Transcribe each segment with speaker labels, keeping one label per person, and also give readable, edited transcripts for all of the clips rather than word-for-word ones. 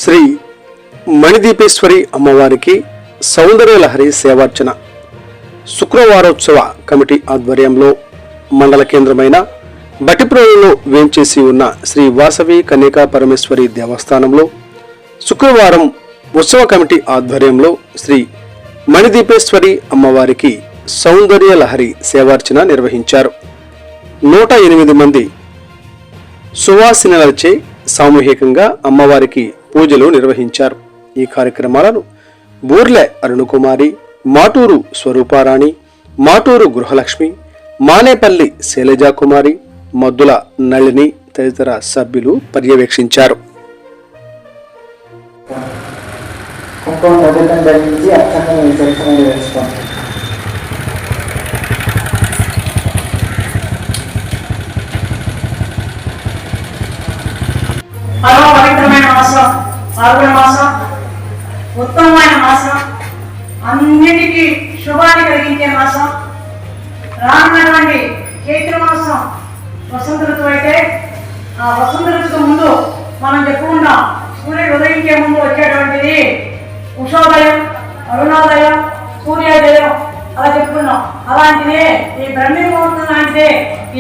Speaker 1: శ్రీ మణిదీపేశ్వరి అమ్మవారికి సౌందర్యలహరి సేవార్చన శుక్రవారోత్సవ కమిటీ ఆధ్వర్యంలో మండల కేంద్రమైన బటిప్రోలులో వేంచేసి ఉన్న శ్రీ వాసవి కన్యకా పరమేశ్వరి దేవస్థానంలో శుక్రవారం ఉత్సవ కమిటీ ఆధ్వర్యంలో శ్రీ మణిదీపేశ్వరి అమ్మవారికి సౌందర్యలహరి సేవార్చన నిర్వహించారు. 108 మంది సువాసినులచే సామూహికంగా అమ్మవారికి పూజలు నిర్వహించారు. ఈ కార్యక్రమాలను బూర్లె అరుణకుమారి, మాటూరు స్వరూపారాణి, మాటూరు గృహలక్ష్మి, మానేపల్లి శైలజాకుమారి, మద్దుల నళిని తదితర సభ్యులు పర్యవేక్షించారు.
Speaker 2: పవిత్రమైన మాసం పాల్గొన మాసం, ఉత్తమమైన మాసం, అన్నిటికీ శుభాన్ని కలిగించే మాసం. రానున్నటువంటి చైత్ర మాసం వసంత ఋతువు అయితే ఆ వసంత ఋతువు ముందు మనం చెప్పుకుంటాం, సూర్యుడు ఉదయించే ముందు వచ్చేటువంటిది ఉషోదయం, అరుణోదయం, సూర్యోదయం అలా చెప్పుకున్నాం. అలాంటిదే ఈ బ్రహ్మ ముహూర్తం లాంటిదే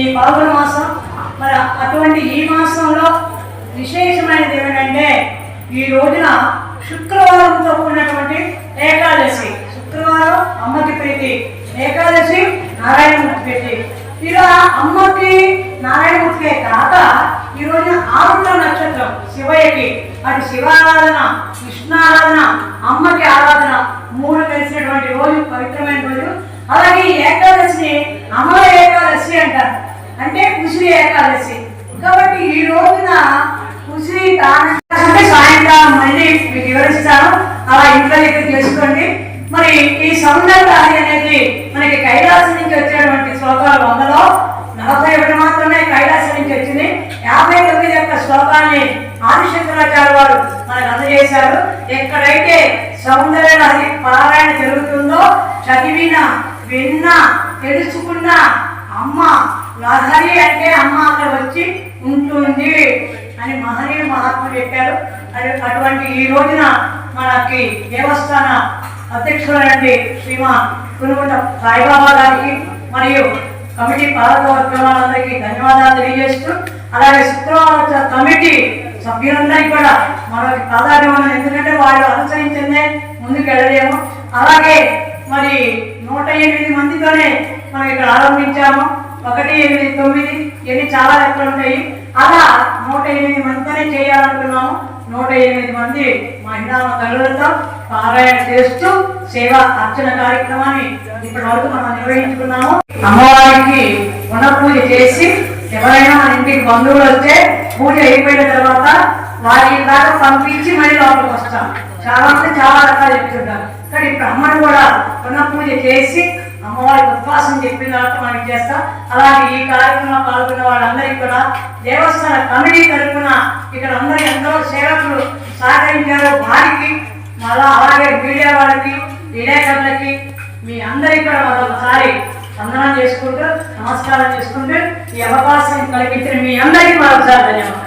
Speaker 2: ఈ పాల్గొన మాసం. మరి అటువంటి ఈ మాసంలో విశేషమైనది ఏమిటంటే ఈ రోజున శుక్రవారంతో కూడినటువంటి ఏకాదశి. శుక్రవారం అమ్మకి ప్రీతి, ఏకాదశి నారాయణమూర్తి ప్రీతి. ఇలా అమ్మకి నారాయణమూర్తికే కాక ఈ రోజున ఆరుద్ర నక్షత్రం శివయ్యకి, అటు శివారాధన, కృష్ణారాధన, అమ్మకి ఆరాధన మూడు కలిసినటువంటి రోజు, పవిత్రమైన రోజు. అలాగే ఈ ఏకాదశిని అమర ఏకాదశి అంటారు, అంటే కుశి ఏకాదశి. కాబట్టి ఈ రోజున కుశి అంటే సాయంకాలం మళ్ళీ మీకు వివరిస్తాను, అలా ఇంట్లో దగ్గర చేసుకోండి. మరి ఈ సౌందర్యలహరి అనేది మనకి కైలాసం నుంచి వచ్చేటువంటి శ్లోకాలు 100లో 41 మాత్రమే కైలాసం నుంచి వచ్చింది. 59 యొక్క శ్లోకాన్ని ఆదిశంకరాచార్య వారు మనకు అందజేశారు. ఎక్కడైతే సౌందర్యలహరి పారాయణ జరుగుతుందో చదివిన, విన్న, తెలుసుకున్న అమ్మ లహరి అంటే అమ్మ అక్కడ వచ్చి ఉంటుంది అని మహనీయులు మహాత్ములు చెప్పారు. అటువంటి ఈ రోజున మనకి దేవస్థాన అధ్యక్షులైనటువంటి శ్రీమాన్ కునుగుంట సాయిబాబా గారికి మరియు కమిటీ పాలకవర్గాలందరికీ ధన్యవాదాలు తెలియజేస్తూ, అలాగే శుక్రవారం కమిటీ సభ్యులందరికీ కూడా మనకి ప్రాధాన్యం ఉన్నది. ఎందుకంటే వాళ్ళు అనుసరించిందే ముందుకు వెళ్ళలేము. అలాగే మరి 108 మందితోనే మనం ఇక్కడ ఆరంభించాము. 1, 8, 9 ఇవన్నీ చాలా లెక్కలు ఉంటాయి. అలా 108 మందితోనే చేయాలనుకున్నాము. 108 మంది మహిళా తల్లులతో పారాయణ చేస్తూ సేవా అర్చన కార్యక్రమాన్ని ఇప్పటి వరకు మనం నిర్వహించుకున్నాము. అమ్మవారికి ఉన్న పూజ చేసి ఎవరైనా మన ఇంటికి బంధువులు వస్తే పూజ అయిపోయిన తర్వాత వారి దాకా పంపించి మళ్ళీ లోపలికి వస్తాం. చాలా మంది చాలా రకాలు చెప్తుంటారు, కానీ ఇప్పుడు అమ్మను కూడా పునః పూజ చేసి అమ్మవారికి ఉద్వాసం చెప్పిన తర్వాత మనం చేస్తాం. అలాగే ఈ కార్యక్రమంలో పాల్గొన్న వాళ్ళందరికీ కూడా దేవస్థాన కమిటీ తరఫున ఇక్కడ అందరూ ఎంతో సేవకులు సహకరించారు. వారికి మళ్ళా అలాగే మీడియా వాళ్ళకి, విలేకరులకి, మీ అందరికీ కూడా మరొకసారి వందనం చేసుకుంటూ, నమస్కారం చేసుకుంటూ ఈ అవకాశం కల్పించిన మీ అందరికీ మరొకసారి ధన్యవాదాలు.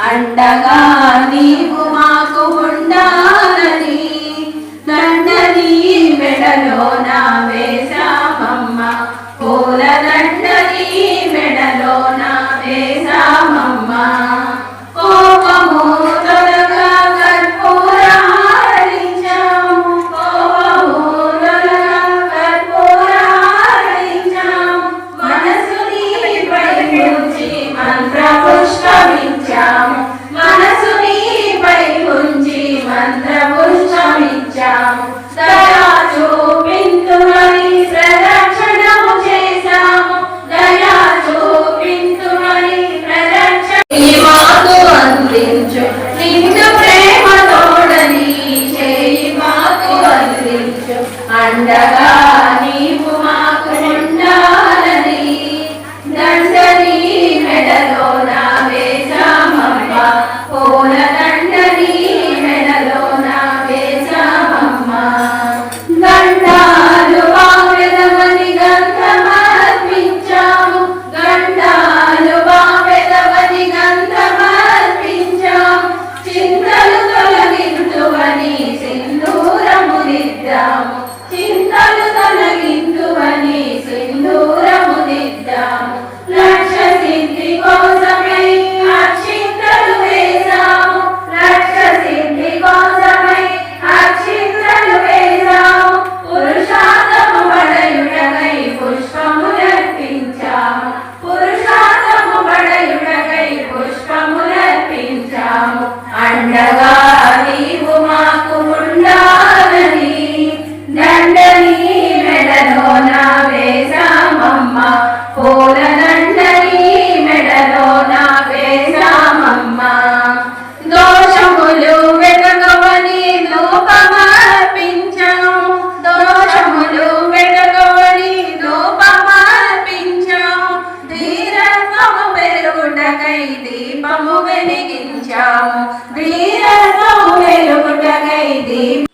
Speaker 3: అండగా నీవు మాకు ఉండాలని దండని మెడలో నా వేసామమ్మ, పూల దండని మెడలో నా వేసామమ్మ. కోపము తొలగా కర్పూర హారించాము, కోపము తొలగా కర్పూర హారించాము. మనసుని పై ఉంచి మంత్ర పుష్పమిచ్చాము, మనసుని పై ఉంచి మంత్ర పుష్పమిచ్చాము. దయా చూపింతుమని ప్రదక్షిణము చేశాము, దయా చూపింతుమని ప్రదక్షిణ మాకు అందించు, నిండు ప్రేమ తోడని చేయి మాకు అందించు. అండగా నీవు మాకు ఉండాలని దండని మెడలోన వేశామమ్మ పూల దండని మెడలోన వేశామమ్మ గండాలు బావెదవని గంధమర్పించాము గండాలు బావెదవని గంధమర్పించాము చింతలు తొలగించువని సింధూరము దిద్దాము చింతలు తొలగించువని సింధూరము దిద్దాము లక్ష సిద్ధి కోసమై అక్షింతలు వేశాము లక్ష సిద్ధి కోసమై అక్షింతలు వేశాము పురుషార్థము బడయుడకై పుష్పములర్పించాము పురుషార్థము బడయుడకై పుష్పములర్పించాము అండగా నీవు మాకు ఉండాలని దండని మెడలోన వేశామమ్మ పూల దండని మెడలోన వేశామమ్మ దోషములు వెతకవని ధూపమర్పించాము దోషములు వెతకవని ధూపమర్పించాము ధీరత్వము వెలుగుటకై దీపము వెలిగించాము ధీరత్వము వెలుగుటకై దీపం